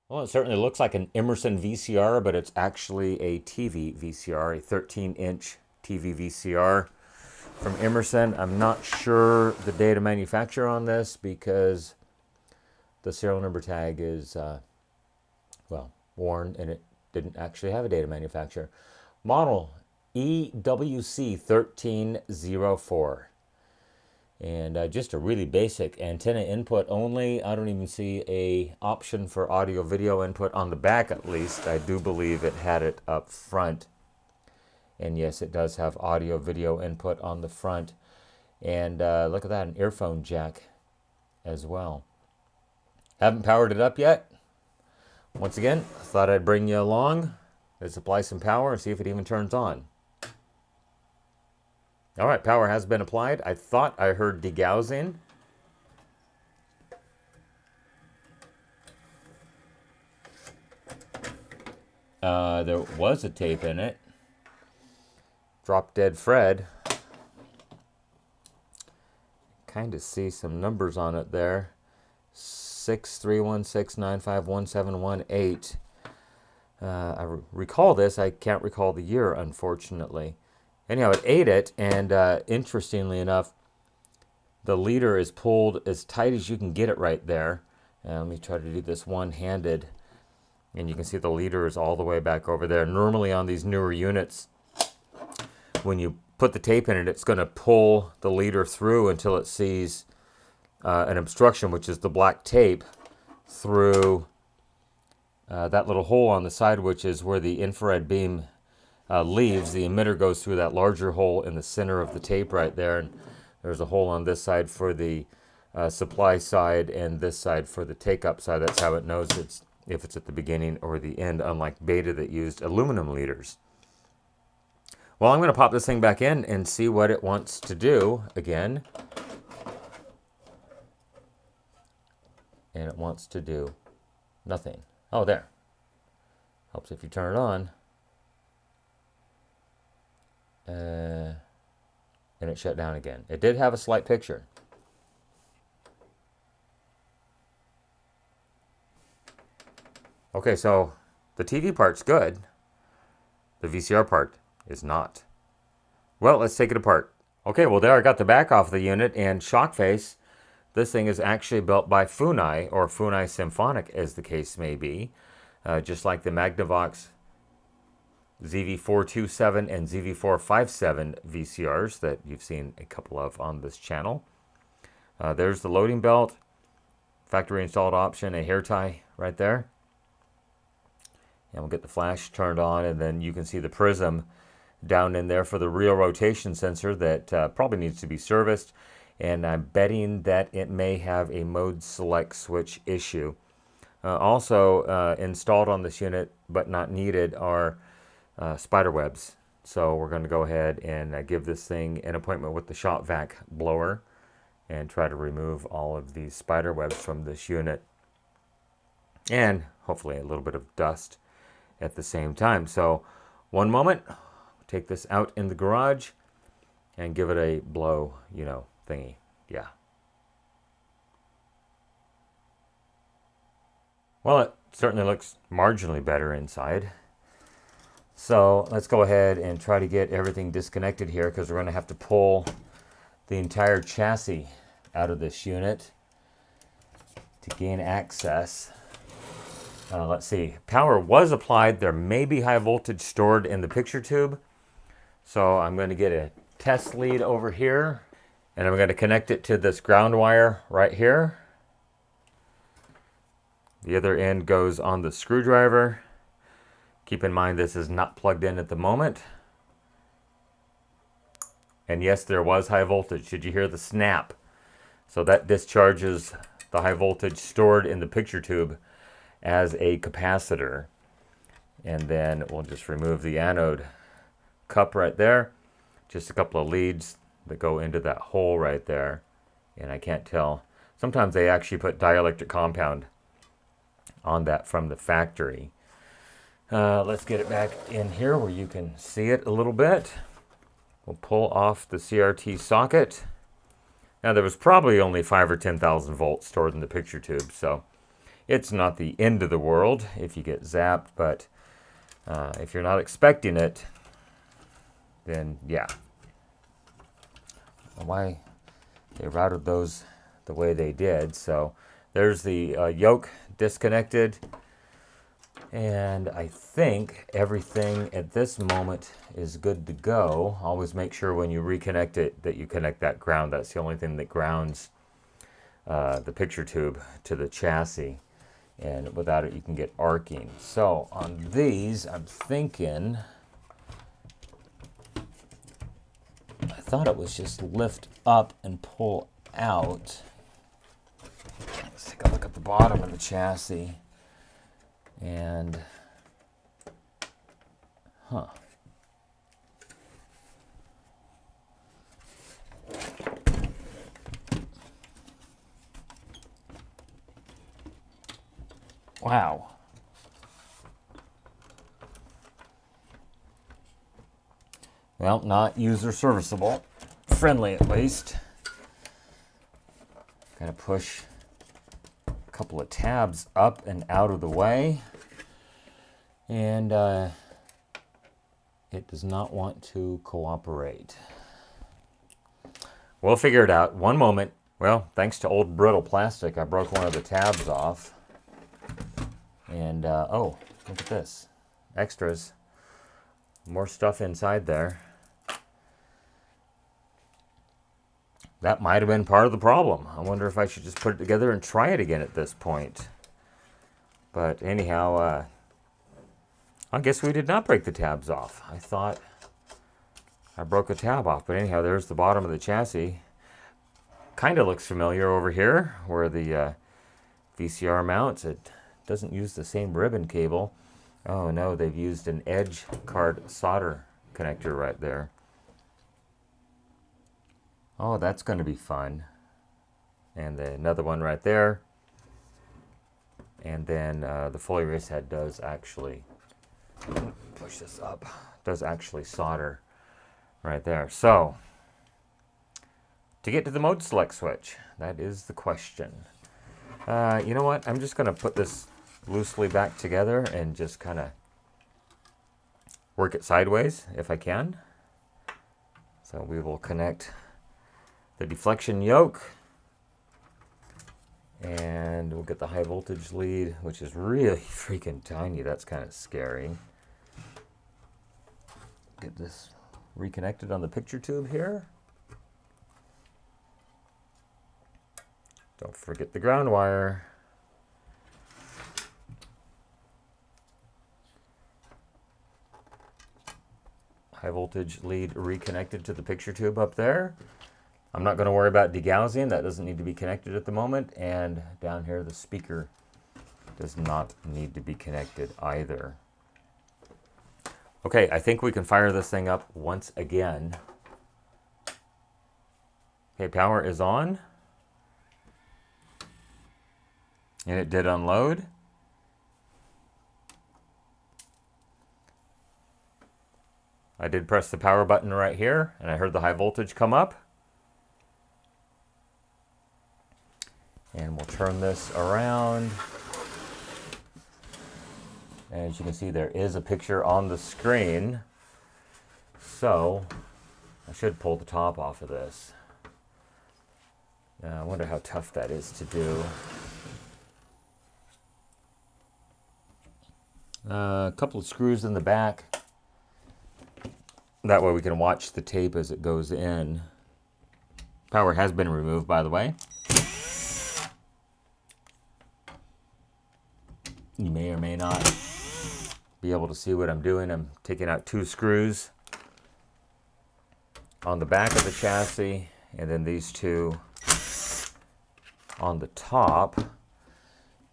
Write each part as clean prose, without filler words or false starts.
Well, it certainly looks like an Emerson VCR, but it's actually a TV VCR, a 13-inch TV VCR from Emerson. I'm not sure the date of manufacture on this because the serial number tag is, well, worn and it didn't actually have a date of manufacture. Model EWC1304. And just a really basic antenna input only. I don't even see a option for audio video input on the back, at least. I do believe it had it up front. And yes, it does have audio video input on the front. And look at that, an earphone jack as well. Haven't powered it up yet. Once again, thought I'd bring you along. Let's apply some power and see if it even turns on. All right, power has been applied. I thought I heard degaussing. There was a tape in it. Drop Dead Fred. Kind of see some numbers on it there. 6316951718. I recall this. I can't recall the year, unfortunately. Anyhow, it ate it, and interestingly enough, the leader is pulled as tight as you can get it right there. Let me try to do this one-handed, and you can see the leader is all the way back over there. Normally on these newer units, when you put the tape in it, it's going to pull the leader through until it sees an obstruction, which is the black tape, through that little hole on the side, which is where the infrared beam leaves. The emitter goes through that larger hole in the center of the tape right there, and there's a hole on this side for the supply side and this side for the take-up side. That's how it knows if it's at the beginning or the end, unlike Beta that used aluminum leaders. Well, I'm going to pop this thing back in and see what it wants to do again. And it wants to do nothing. Oh, there. Helps if you turn it on. And it shut down again. It did have a slight picture. Okay, so the TV part's good. The VCR part is not. Well, let's take it apart. Okay, well there I got the back off the unit, and shock face. This thing is actually built by Funai, or Funai Symphonic as the case may be. Just like the Magnavox ZV427 and ZV457 VCRs that you've seen a couple of on this channel. There's the loading belt, factory installed option, a hair tie right there. And we'll get the flash turned on, and then you can see the prism down in there for the real rotation sensor that probably needs to be serviced. And I'm betting that it may have a mode select switch issue. Also installed on this unit but not needed are spider webs. So we're going to go ahead and give this thing an appointment with the shop vac blower and try to remove all of these spider webs from this unit, and hopefully a little bit of dust at the same time. So one moment, take this out in the garage and give it a blow, thingy. Yeah. Well, it certainly looks marginally better inside. So let's go ahead and try to get everything disconnected here, because we're going to have to pull the entire chassis out of this unit to gain access. Let's see. Power was applied. There may be high voltage stored in the picture tube. So I'm going to get a test lead over here, and I'm going to connect it to this ground wire right here. The other end goes on the screwdriver. Keep in mind this is not plugged in at the moment. And yes, there was high voltage. Did you hear the snap? So that discharges the high voltage stored in the picture tube as a capacitor. And then we'll just remove the anode cup right there. Just a couple of leads that go into that hole right there. And I can't tell. Sometimes they actually put dielectric compound on that from the factory. Let's get it back in here where you can see it a little bit. We'll pull off the CRT socket. Now there was probably only 5,000 or 10,000 volts stored in the picture tube, so It's not the end of the world if you get zapped, but if you're not expecting it, then yeah. Why they routed those the way they did. So there's the yoke disconnected, and I think everything at this moment is good to go. Always make sure when you reconnect it that you connect that ground. That's the only thing that grounds the picture tube to the chassis, and without it you can get arcing. So on these, I'm thinking, I thought it was just lift up and pull out. Let's take a look at the bottom of the chassis. And, wow. Well, not user serviceable. Friendly at least. Gotta push a couple of tabs up and out of the way. And it does not want to cooperate. We'll figure it out. One moment. Well, thanks to old brittle plastic, I broke one of the tabs off. And, oh, look at this. Extras. More stuff inside there. That might have been part of the problem. I wonder if I should just put it together and try it again at this point. But anyhow, I guess we did not break the tabs off. I thought I broke a tab off. But anyhow, there's the bottom of the chassis. Kind of looks familiar over here where the VCR mounts. It doesn't use the same ribbon cable. Oh no, they've used an edge card solder connector right there. Oh, that's going to be fun. And then another one right there. And then the fully raised head does actually, push this up, does actually solder right there. So, to get to the mode select switch, that is the question. You know what? I'm just going to put this loosely back together and just kind of work it sideways if I can. So we will connect the deflection yoke, and we'll get the high voltage lead, which is really freaking tiny. That's kind of scary. Get this reconnected on the picture tube here. Don't forget the ground wire. High voltage lead reconnected to the picture tube up there. I'm not going to worry about degaussing. That doesn't need to be connected at the moment. And down here, the speaker does not need to be connected either. Okay, I think we can fire this thing up once again. Okay, power is on. And it did unload. I did press the power button right here, and I heard the high voltage come up. And we'll turn this around. As you can see, there is a picture on the screen. So, I should pull the top off of this. I wonder how tough that is to do. A couple of screws in the back. That way we can watch the tape as it goes in. Power has been removed, by the way. You may or may not be able to see what I'm doing. I'm taking out 2 screws on the back of the chassis, and then these 2 on the top.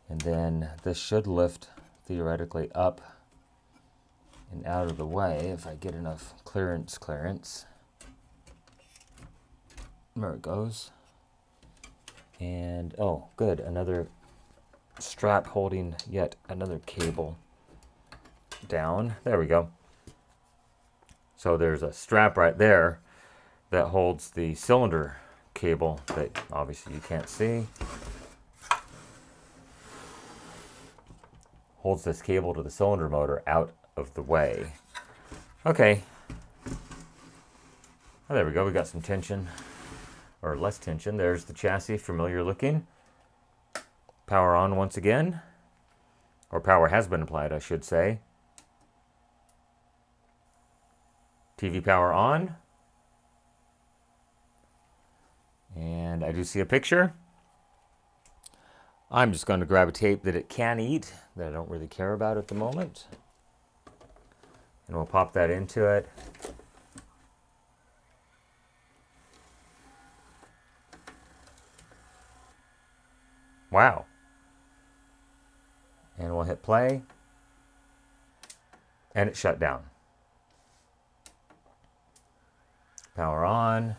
And then this should lift theoretically up and out of the way if I get enough clearance. There it goes. And oh, good, another strap holding yet another cable down. There we go. So there's a strap right there that holds the cylinder cable that obviously you can't see. holds this cable to the cylinder motor out of the way. Okay. Oh, there we go. We got some tension, or less tension. There's the chassis, familiar looking. Power on once again, or power has been applied, I should say. TV power on. And I do see a picture. I'm just going to grab a tape that it can eat, that I don't really care about at the moment. And we'll pop that into it. Wow. And we'll hit play. And it shut down. Power on.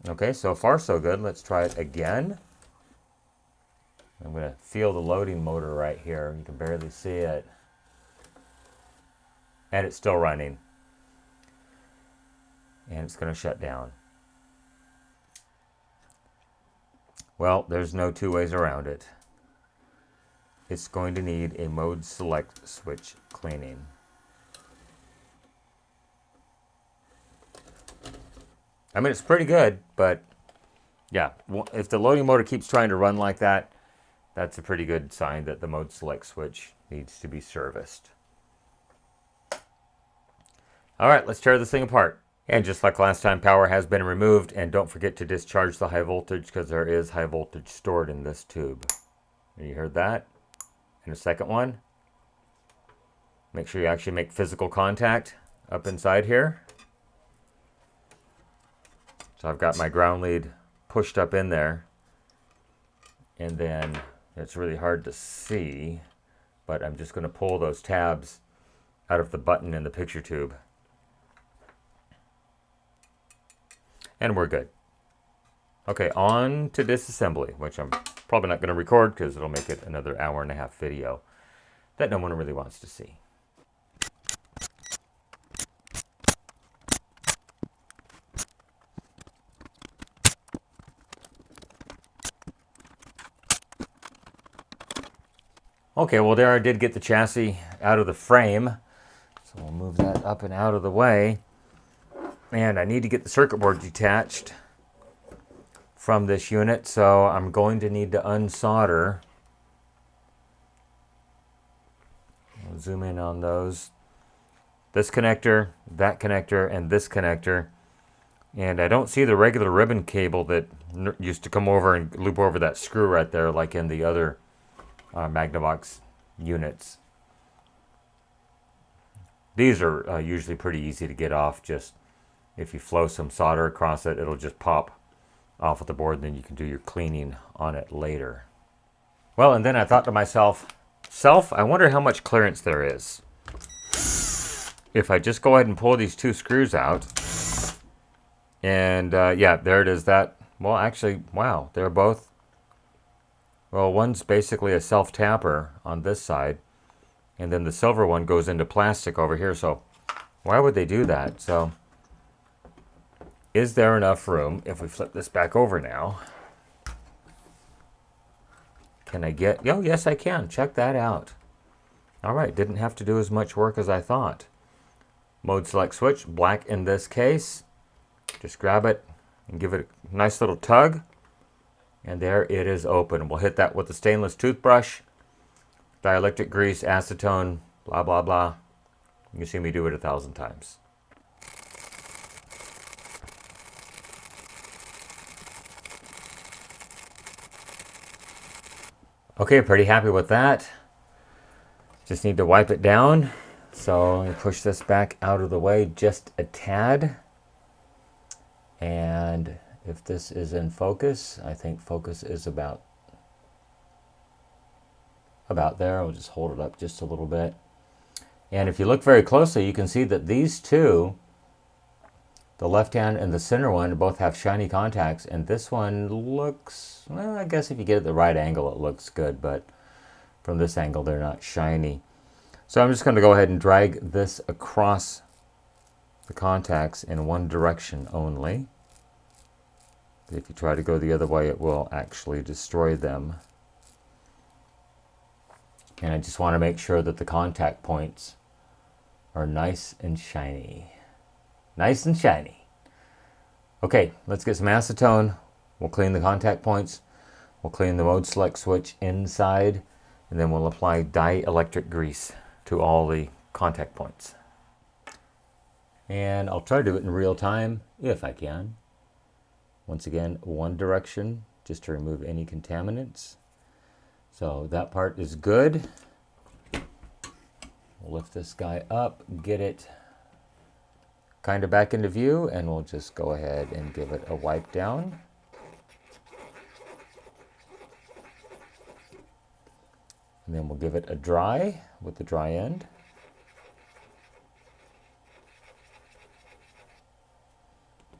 Okay, so far so good. Let's try it again. I'm going to feel the loading motor right here. You can barely see it. And it's still running. And it's going to shut down. Well, there's no two ways around it. It's going to need a mode select switch cleaning. I mean, it's pretty good, but yeah, if the loading motor keeps trying to run like that, that's a pretty good sign that the mode select switch needs to be serviced. All right, let's tear this thing apart. And just like last time, power has been removed, and don't forget to discharge the high voltage because there is high voltage stored in this tube. You heard that? And a second one. Make sure you actually make physical contact up inside here. So I've got my ground lead pushed up in there, and then it's really hard to see, but I'm just going to pull those tabs out of the button in the picture tube. And we're good. Okay, on to disassembly, which I'm probably not going to record because it'll make it another 1.5 hour video that no one really wants to see. Okay, well there I did get the chassis out of the frame. So we'll move that up and out of the way. And I need to get the circuit board detached from this unit, so I'm going to need to unsolder. I'll zoom in on those. This connector, that connector, and this connector. And I don't see the regular ribbon cable that used to come over and loop over that screw right there like in the other Magnavox units. These are usually pretty easy to get off. Just if you flow some solder across it, it'll just pop off of the board, and then you can do your cleaning on it later. Well, and then I thought to myself, I wonder how much clearance there is if I just go ahead and pull these two screws out. And yeah, there it is. That, well, actually, wow, they're both, well, one's basically a self-tapper on this side, and then the silver one goes into plastic over here. So why would they do that? So is there enough room, if we flip this back over now, can I get, oh yes I can, check that out. All right, didn't have to do as much work as I thought. Mode select switch, black in this case. Just grab it and give it a nice little tug, and there it is open. We'll hit that with a stainless toothbrush, dielectric grease, acetone, blah, blah, blah. You can see me do it 1,000 times. Okay, pretty happy with that. Just need to wipe it down. So I push this back out of the way just a tad. And if this is in focus, I think focus is about there. I'll just hold it up just a little bit. And if you look very closely, you can see that these two, the left hand and the center one, both have shiny contacts, and this one looks, well, I guess if you get it at the right angle, it looks good, but from this angle, they're not shiny. So I'm just going to go ahead and drag this across the contacts in one direction only. If you try to go the other way, it will actually destroy them. And I just want to make sure that the contact points are nice and shiny. Nice and shiny. Okay, let's get some acetone. We'll clean the contact points. We'll clean the mode select switch inside. And then we'll apply dielectric grease to all the contact points. And I'll try to do it in real time, if I can. Once again, one direction, just to remove any contaminants. So that part is good. We'll lift this guy up, get it kind of back into view, and we'll just go ahead and give it a wipe down. And then we'll give it a dry with the dry end.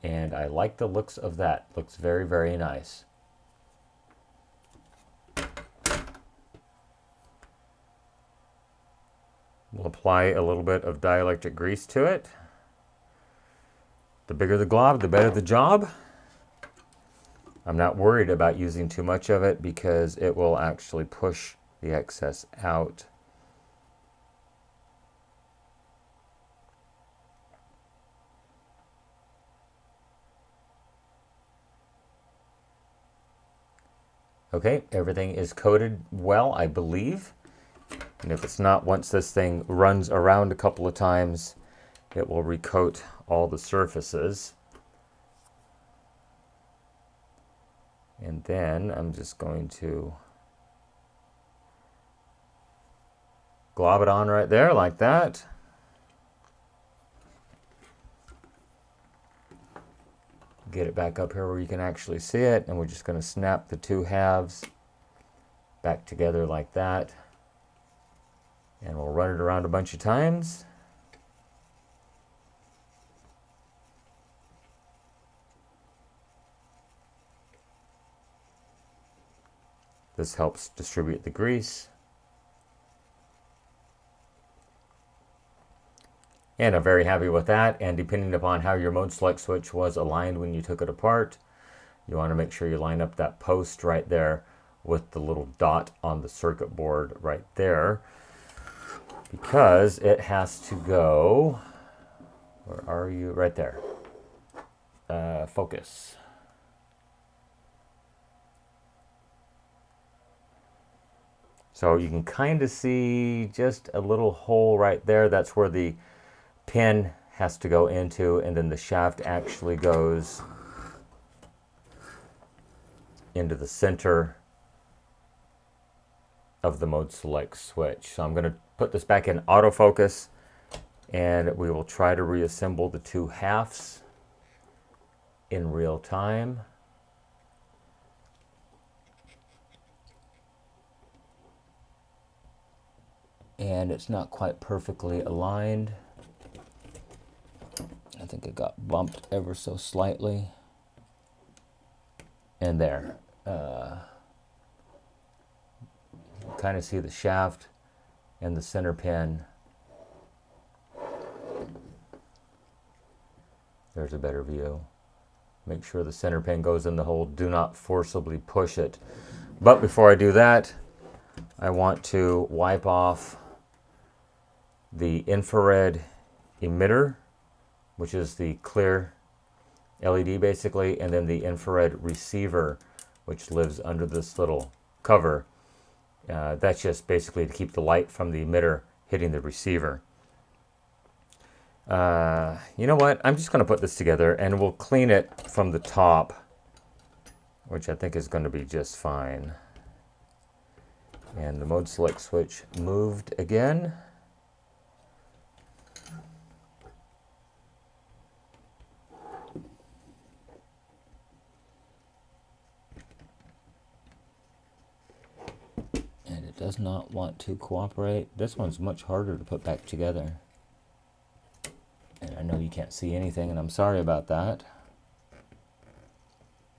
And I like the looks of that. Looks very, very nice. We'll apply a little bit of dielectric grease to it. The bigger the glob, the better the job. I'm not worried about using too much of it because it will actually push the excess out. Okay, everything is coated well, I believe. And if it's not, once this thing runs around a couple of times, it will recoat all the surfaces. And then I'm just going to glob it on right there like that. Get it back up here where you can actually see it, and we're just going to snap the two halves back together like that. And we'll run it around a bunch of times. This helps distribute the grease. And I'm very happy with that. And depending upon how your mode select switch was aligned when you took it apart, you want to make sure you line up that post right there with the little dot on the circuit board right there, because it has to go, where are you? Right there. Focus. So you can kind of see just a little hole right there. That's where the pin has to go into, and then the shaft actually goes into the center of the mode select switch. So I'm going to put this back in autofocus, and we will try to reassemble the two halves in real time. And it's not quite perfectly aligned. I think it got bumped ever so slightly. And there. Kind of see the shaft and the center pin. There's a better view. Make sure the center pin goes in the hole. Do not forcibly push it. But before I do that, I want to wipe off the infrared emitter, which is the clear LED basically, and then the infrared receiver, which lives under this little cover. That's just basically to keep the light from the emitter hitting the receiver. You know what? I'm just going to put this together and we'll clean it from the top, which I think is going to be just fine. And the mode select switch moved again. And it does not want to cooperate. This one's much harder to put back together. And I know you can't see anything, and I'm sorry about that.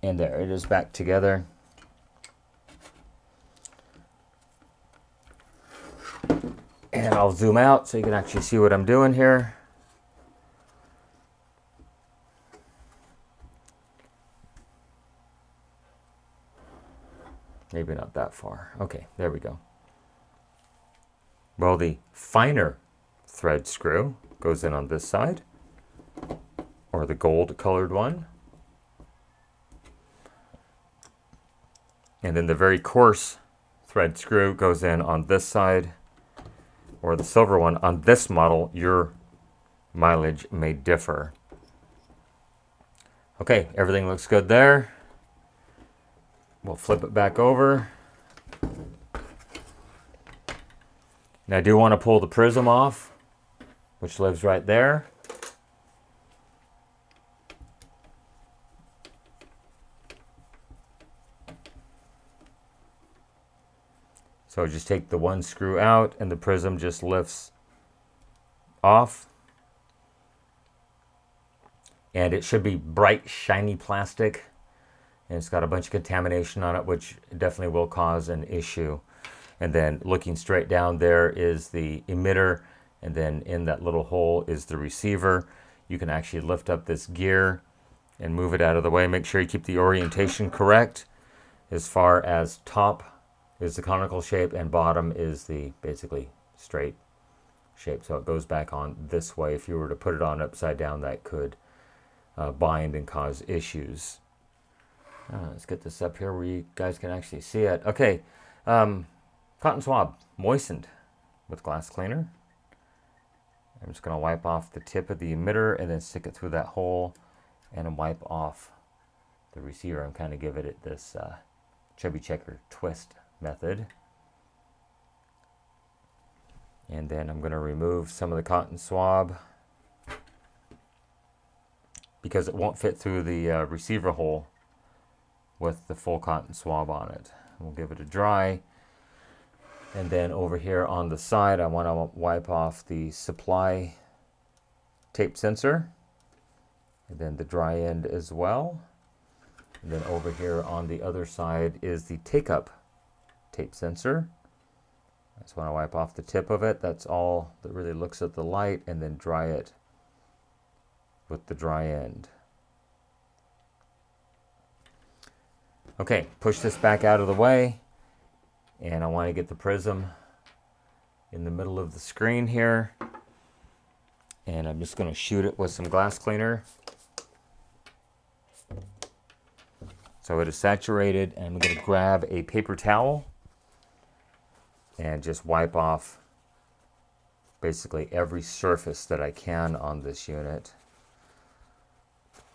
And there, it is back together. And I'll zoom out so you can actually see what I'm doing here. Maybe not that far. Okay, there we go. Well, the finer thread screw goes in on this side, or the gold colored one. And then the very coarse thread screw goes in on this side, or the silver one. On this model, your mileage may differ. Okay, everything looks good there. We'll flip it back over. Now I do want to pull the prism off, which lives right there. So just take the one screw out and the prism just lifts off. And it should be bright, shiny plastic. And it's got a bunch of contamination on it, which definitely will cause an issue. And then looking straight down there is the emitter. And then in that little hole is the receiver. You can actually lift up this gear and move it out of the way. Make sure you keep the orientation correct. As far as top is the conical shape and bottom is the basically straight shape. So it goes back on this way. If you were to put it on upside down, that could bind and cause issues. Let's get this up here where you guys can actually see it. Okay, cotton swab moistened with glass cleaner. I'm just going to wipe off the tip of the emitter and then stick it through that hole and wipe off the receiver. I'm kind of giving it this chubby checker twist method. And then I'm going to remove some of the cotton swab because it won't fit through the receiver hole with the full cotton swab on it. We'll give it a dry. And then over here on the side, I want to wipe off the supply tape sensor. And then the dry end as well. And then over here on the other side is the take-up tape sensor. I just want to wipe off the tip of it. That's all that really looks at the light, and then dry it with the dry end. Okay, push this back out of the way, and I want to get the prism in the middle of the screen here, and I'm just going to shoot it with some glass cleaner. So it is saturated, and I'm going to grab a paper towel and just wipe off basically every surface that I can on this unit.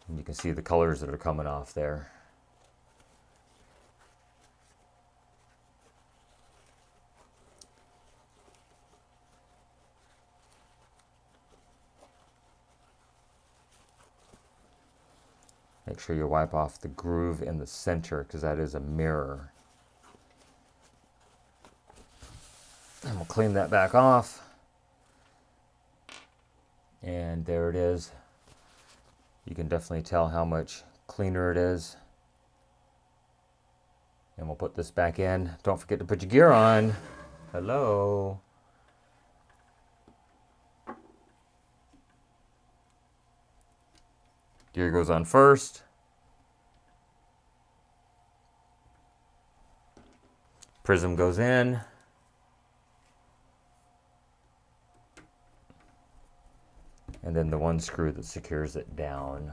And you can see the colors that are coming off there. Make sure you wipe off the groove in the center because that is a mirror. And we'll clean that back off. And there it is. You can definitely tell how much cleaner it is. And we'll put this back in. Don't forget to put your gear on. Hello. Gear goes on first. Prism goes in. And then the one screw that secures it down.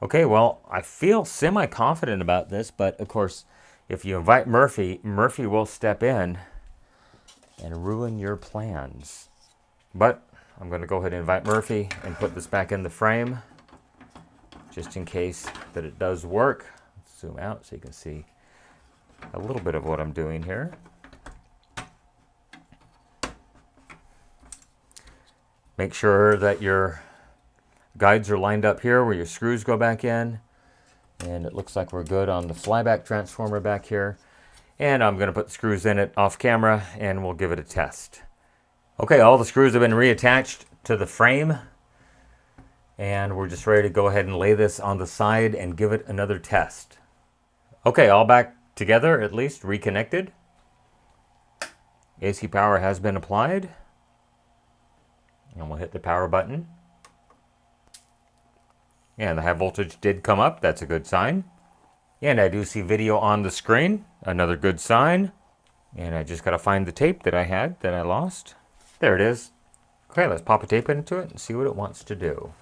Okay, well, I feel semi-confident about this, but of course, if you invite Murphy, Murphy will step in and ruin your plans. But I'm going to go ahead and invite Murphy and put this back in the frame, just in case that it does work. Let's zoom out so you can see a little bit of what I'm doing here. Make sure that your guides are lined up here where your screws go back in. And it looks like we're good on the flyback transformer back here. And I'm going to put the screws in it off camera and we'll give it a test. Okay, all the screws have been reattached to the frame. And we're just ready to go ahead and lay this on the side and give it another test. Okay, all back together, at least reconnected. AC power has been applied. And we'll hit the power button. And the high voltage did come up. That's a good sign. And I do see video on the screen. Another good sign. And I just got to find the tape that I had that I lost. There it is. Okay, let's pop a tape into it and see what it wants to do.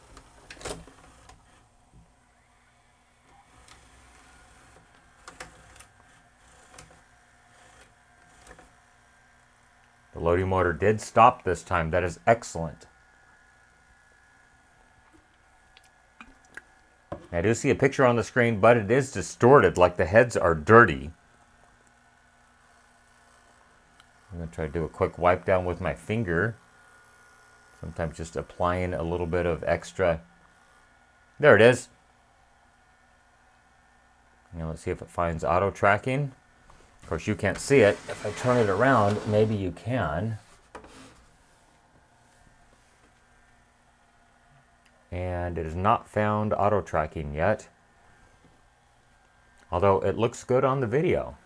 The loading motor did stop this time. That is excellent. I do see a picture on the screen, but it is distorted, like the heads are dirty. I'm going to try to do a quick wipe down with my finger. Sometimes just applying a little bit of extra. There it is. Now let's see if it finds auto tracking. Of course, you can't see it. If I turn it around, maybe you can. And it has not found auto tracking yet. Although it looks good on the video.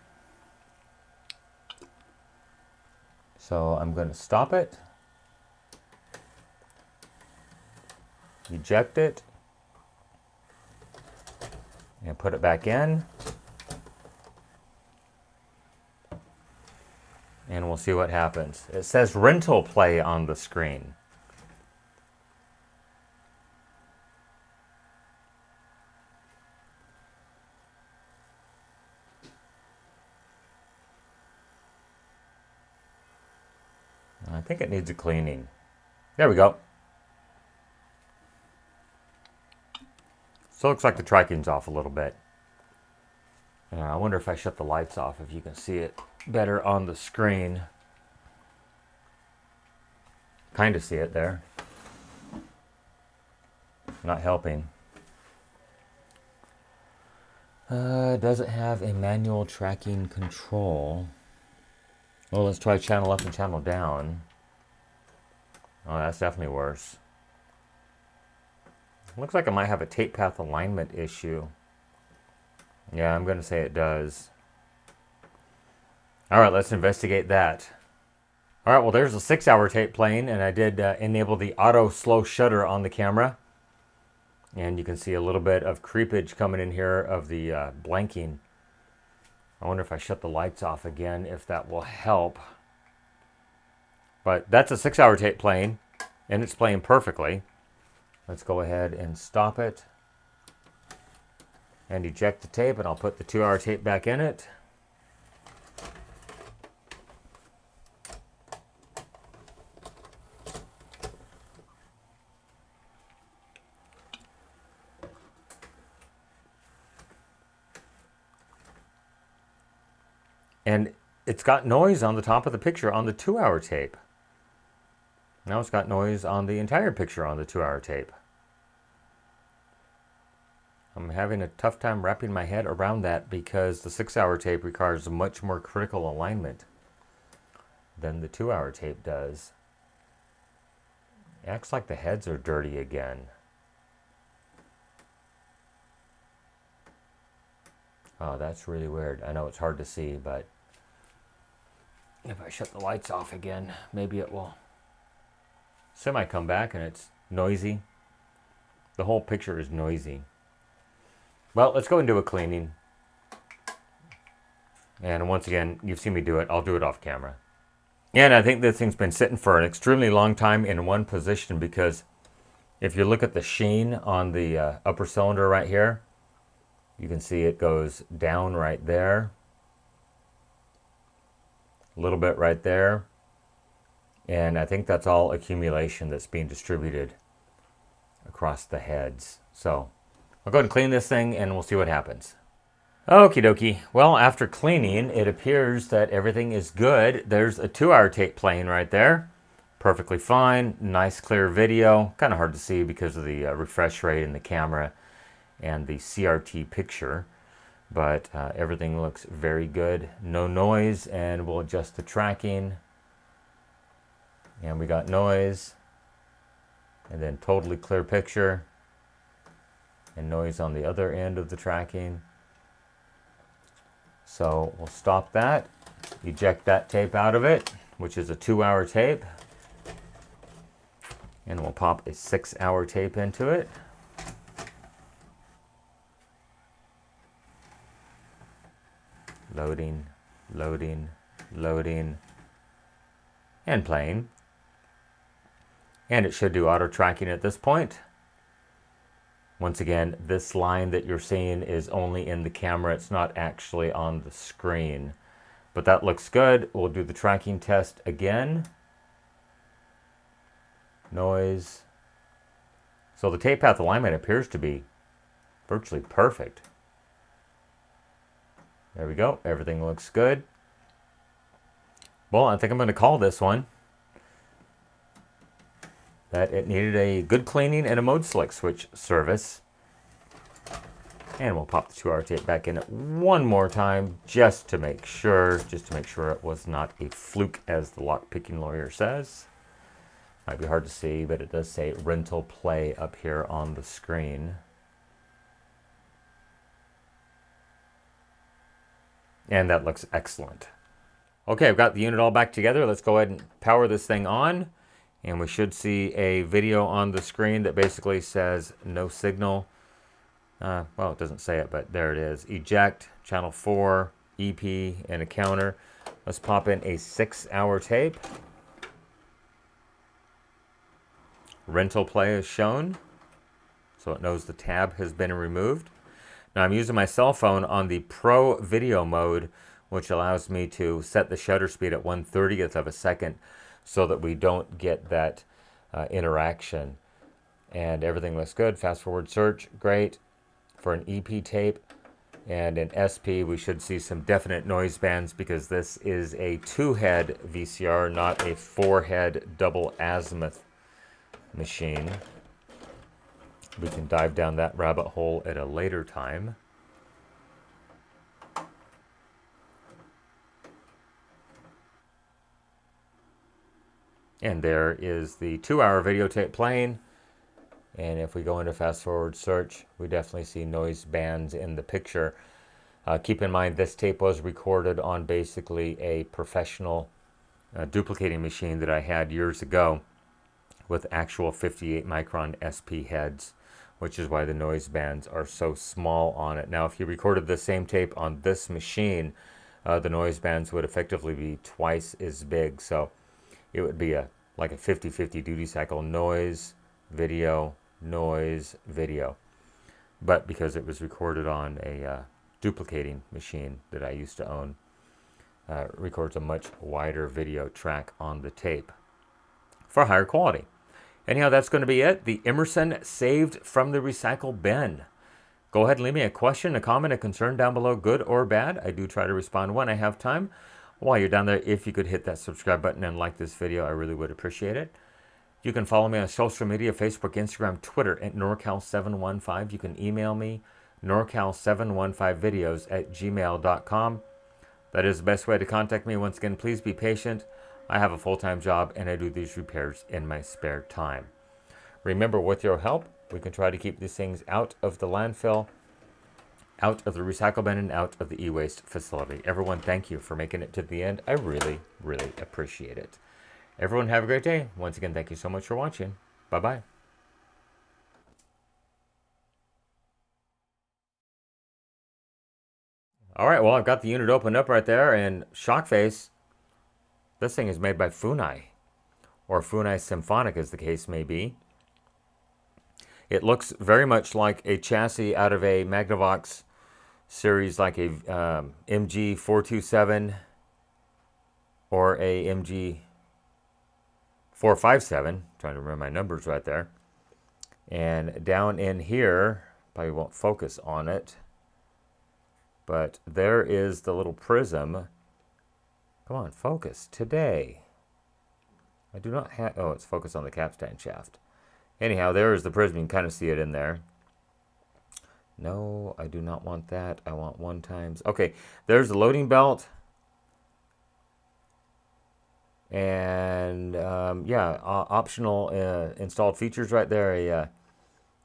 So I'm going to stop it. Eject it. And put it back in. And we'll see what happens. It says rental play on the screen. I think it needs a cleaning. There we go. So it looks like the tracking's off a little bit. I wonder if I shut the lights off, if you can see it better on the screen. Kind of see it there. Not helping. Does it have a manual tracking control? Well, let's try channel up and channel down. Oh, that's definitely worse. Looks like it might have a tape path alignment issue. Yeah, I'm going to say it does. All right, let's investigate that. All right, well, there's a 6-hour tape playing, and I did enable the auto slow shutter on the camera. And you can see a little bit of creepage coming in here of the blanking. I wonder if I shut the lights off again, if that will help. But that's a 6-hour tape playing, and it's playing perfectly. Let's go ahead and stop it. And eject the tape, and I'll put the 2-hour tape back in it. And it's got noise on the top of the picture on the 2-hour tape. Now it's got noise on the entire picture on the 2-hour tape. I'm having a tough time wrapping my head around that because the 6-hour tape requires much more critical alignment than the 2-hour tape does. It acts like the heads are dirty again. Oh, that's really weird. I know it's hard to see, but if I shut the lights off again, maybe it will semi-come back, and it's noisy. The whole picture is noisy. Well, let's go and do a cleaning. And once again, you've seen me do it. I'll do it off camera. And I think this thing's been sitting for an extremely long time in one position, because if you look at the sheen on the upper cylinder right here, you can see it goes down right there. A little bit right there. And I think that's all accumulation that's being distributed across the heads. So I'll go ahead and clean this thing, and we'll see what happens. Okie dokie. Well, after cleaning, it appears that everything is good. There's a 2-hour tape playing right there. Perfectly fine. Nice clear video. Kind of hard to see because of the refresh rate in the camera and the CRT picture. But everything looks very good. No noise, and we'll adjust the tracking. And we got noise. And then totally clear picture. And noise on the other end of the tracking. So we'll stop that, eject that tape out of it, which is a 2-hour tape. And we'll pop a 6-hour tape into it. Loading, loading, loading, and playing. And it should do auto tracking at this point. Once again, this line that you're seeing is only in the camera. It's not actually on the screen. But that looks good. We'll do the tracking test again. Noise. So the tape path alignment appears to be virtually perfect. There we go. Everything looks good. Well, I think I'm going to call this one that it needed a good cleaning and a mode select switch service. And we'll pop the 2-hour tape back in it one more time just to make sure it was not a fluke, as the lock-picking lawyer says. Might be hard to see, but it does say rental play up here on the screen. And that looks excellent. Okay, I've got the unit all back together. Let's go ahead and power this thing on. And we should see a video on the screen that basically says no signal. Well, it doesn't say it, but there it is. Eject, channel 4, EP, and a counter. Let's pop in a 6-hour tape. Rental play is shown, so it knows the tab has been removed. Now I'm using my cell phone on the Pro Video mode, which allows me to set the shutter speed at 1/30th of a second so that we don't get that interaction. And everything looks good. Fast forward search, great. For an EP tape and an SP, we should see some definite noise bands because this is a 2-head VCR, not a 4-head double azimuth machine. We can dive down that rabbit hole at a later time. And there is the 2-hour videotape playing. And if we go into fast forward search, we definitely see noise bands in the picture. Keep in mind, this tape was recorded on basically a professional duplicating machine that I had years ago with actual 58 micron SP heads, which is why the noise bands are so small on it. Now, if you recorded the same tape on this machine, the noise bands would effectively be twice as big. So it would be like a 50-50 duty cycle: noise, video, noise, video. But because it was recorded on a duplicating machine that I used to own, records a much wider video track on the tape for higher quality. Anyhow, that's going to be it. The Emerson saved from the recycle bin. Go ahead and leave me a question, a comment, a concern down below, good or bad. I do try to respond when I have time. While you're down there, if you could hit that subscribe button and like this video, I really would appreciate it. You can follow me on social media, Facebook, Instagram, Twitter at NorCal715. You can email me, NorCal715videos@gmail.com. That is the best way to contact me. Once again, please be patient. I have a full-time job and I do these repairs in my spare time. Remember, with your help, we can try to keep these things out of the landfill, out of the recycle bin, and out of the e-waste facility. Everyone, thank you for making it to the end. I really, really appreciate it. Everyone have a great day. Once again, thank you so much for watching. Bye-bye. All right, well, I've got the unit opened up right there, and shock face, this thing is made by Funai, or Funai Symphonic as the case may be. It looks very much like a chassis out of a Magnavox series, like a MG427 or a MG457. Trying to remember my numbers right there. And down in here, probably won't focus on it, but there is the little prism. Come on, focus today. I do not have, oh, it's focused on the capstan shaft. Anyhow, there is the prism. You can kind of see it in there. No, I do not want that. I want 1x. Okay, there's the loading belt. And yeah, optional installed features right there. A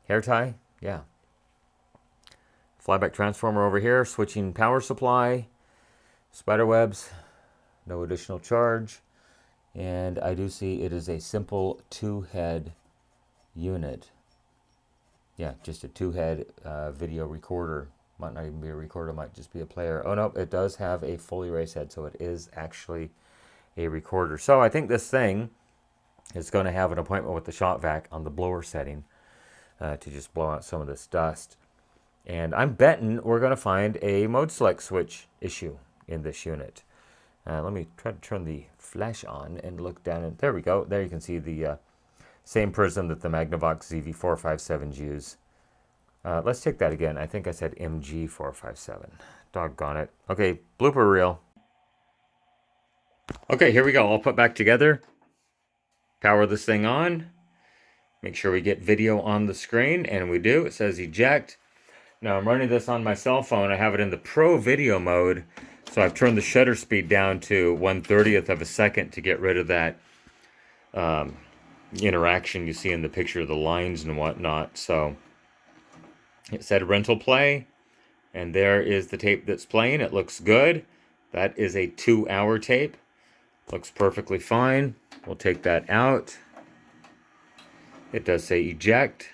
hair tie, yeah. Flyback transformer over here, switching power supply, spider webs, no additional charge. And I do see it is a simple 2-head unit. Yeah, just a 2-head video recorder Might not even be a recorder, might just be a player. Oh no, it does have a fully raised head, so it is actually a recorder. So I think this thing is going to have an appointment with the shop vac on the blower setting to just blow out some of this dust. And I'm betting we're going to find a mode select switch issue in this unit. Let me try to turn the flash on and look down. And there we go. There you can see the same prism that the Magnavox ZV457s use. Let's take that again. I think I said MG457. Doggone it. Okay, blooper reel. Okay, here we go. All put back together. Power this thing on. Make sure we get video on the screen, and we do. It says eject. Now I'm running this on my cell phone. I have it in the Pro Video mode, so I've turned the shutter speed down to 1/30th of a second to get rid of that interaction you see in the picture of the lines and whatnot. So it said rental play, and there is the tape that's playing. It looks good. That is a 2-hour tape. Looks perfectly fine. We'll take that out. It does say eject.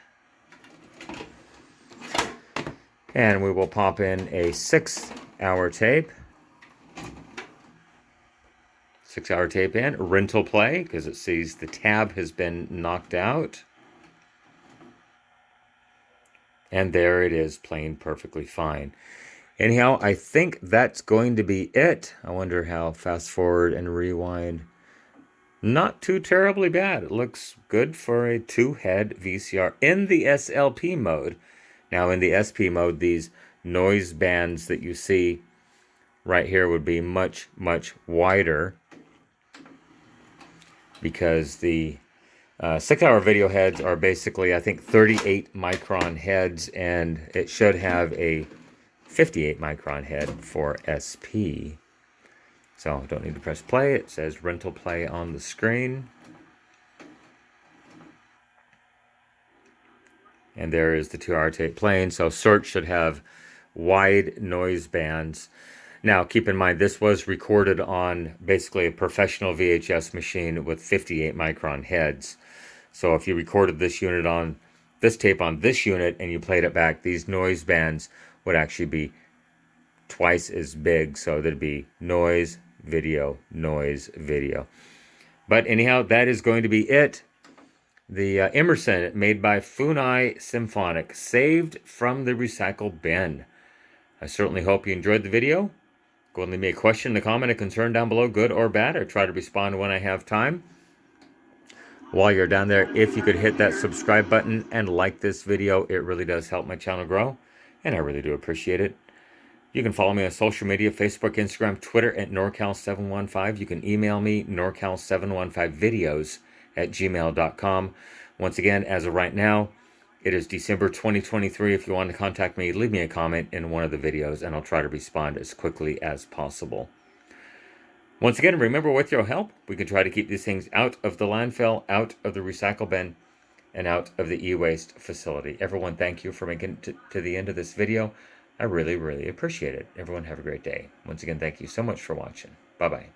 And we will pop in a 6-hour tape. 6-hour tape in. Rental play, because it sees the tab has been knocked out. And there it is, playing perfectly fine. Anyhow, I think that's going to be it. I wonder how fast forward and rewind. Not too terribly bad. It looks good for a 2-head VCR in the SLP mode. Now in the SP mode, these noise bands that you see right here would be much, much wider, because the 6-hour video heads are basically, I think, 38 micron heads, and it should have a 58 micron head for SP. So don't need to press play. It says rental play on the screen. And there is the 2-hour tape playing. So search should have wide noise bands. Now, keep in mind, this was recorded on basically a professional VHS machine with 58 micron heads. So if you recorded this unit on this tape on this unit and you played it back, these noise bands would actually be twice as big. So there'd be noise, video, noise, video. But anyhow, that is going to be it. The Emerson, made by Funai Symphonic, saved from the recycle bin. I certainly hope you enjoyed the video. Go and leave me a question, a comment, a concern down below, good or bad. I try to respond when I have time. While you're down there, if you could hit that subscribe button and like this video, it really does help my channel grow, and I really do appreciate it. You can follow me on social media, Facebook, Instagram, Twitter at NorCal715. You can email me, NorCal715videos@gmail.com. Once again, as of right now, it is December 2023. If you want to contact me, leave me a comment in one of the videos, and I'll try to respond as quickly as possible. Once again, remember, with your help, we can try to keep these things out of the landfill, out of the recycle bin, and out of the e-waste facility. Everyone, thank you for making it to the end of this video. I really, really appreciate it. Everyone have a great day. Once again, thank you so much for watching. Bye-bye.